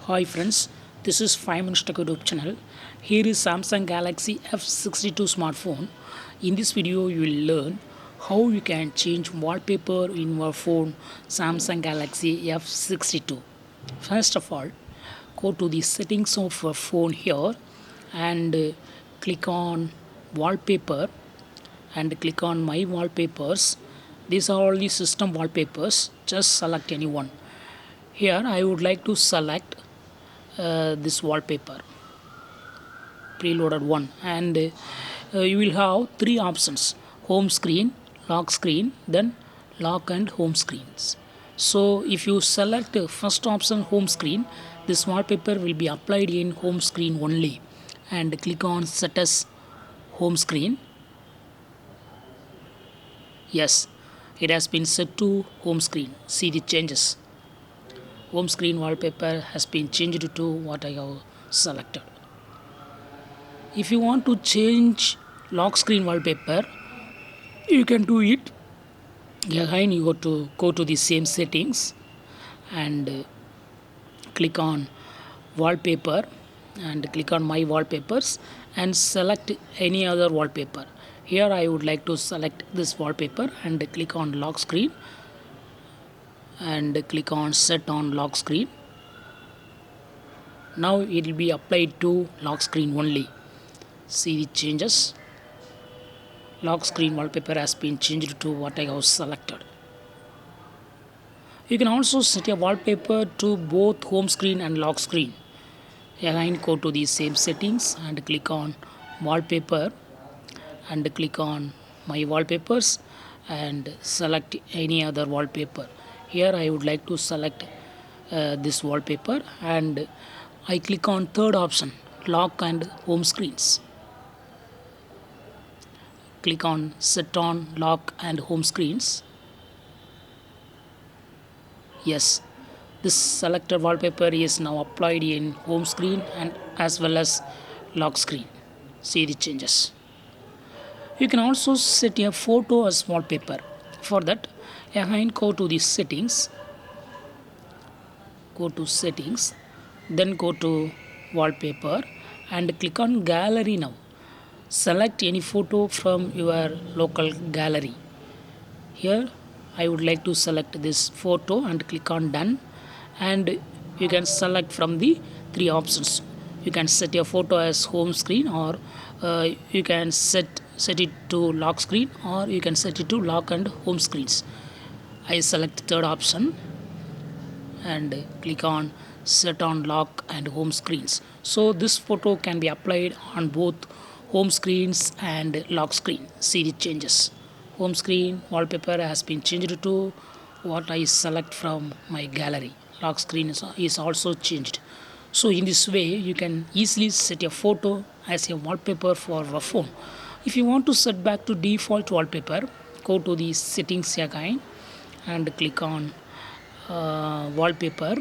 Hi friends, this is 5 Minutes Tech YouTube channel. Here is Samsung Galaxy F62 smartphone. In this video you will learn how you can change wallpaper in your phone Samsung Galaxy F62. First of all, go to the settings of your phone here and click on wallpaper and click on my wallpapers. These are all the system wallpapers. Just select any one. Here I would like to select this wallpaper preloaded one, and you will have three options: home screen, lock screen, then lock and home screens. So if you select first option, home screen, this wallpaper will be applied in home screen only, and click on set as home screen. Yes, it has been set to home screen. See the changes. Home screen wallpaper has been changed to what I have selected. If you want to change lock screen wallpaper, you can do it. Again, you go to the same settings and click on wallpaper and click on my wallpapers and select any other wallpaper. Here I would like to select this wallpaper and click on lock screen and click on set on lock screen. Now it will be applied to lock screen only. See the changes. Lock screen wallpaper has been changed to what I have selected. You can also set a wallpaper to both home screen and lock screen. Again, go to the same settings and click on wallpaper and click on my wallpapers and select any other wallpaper. Here I would like to select this wallpaper and I click on third option, lock and home screens. Click on set on lock and home screens. Yes, this selected wallpaper is now applied in home screen and as well as lock screen. See the changes. You can also set a photo as wallpaper. For that, again go to the settings, then go to wallpaper and click on gallery now. Select any photo from your local gallery. Here I would like to select this photo and click on done, and you can select from the three options. You can set your photo as home screen, or you can set it to lock screen, or you can set it to lock and home screens. I select third option and click on set on lock and home screens. So this photo can be applied on both home screens and lock screen. See the changes. Home screen wallpaper has been changed to what I select from my gallery. Lock screen is also changed. So in this way you can easily set a photo as a wallpaper for a phone. If you want to set back to default wallpaper, go to the settings again and click on wallpaper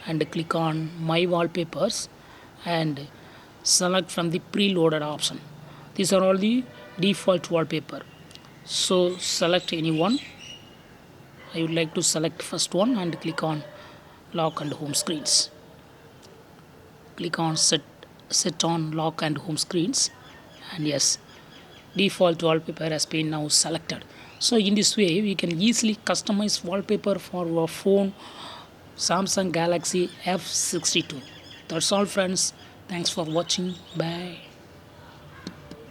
and click on my wallpapers and select from the preloaded option. These are all the default wallpaper. So select any one. I would like to select first one and click on lock and home screens. Click on set on lock and home screens, and yes, default wallpaper has been now selected. So in this way we can easily customize wallpaper for our phone Samsung Galaxy F62. That's all friends. Thanks for watching. Bye.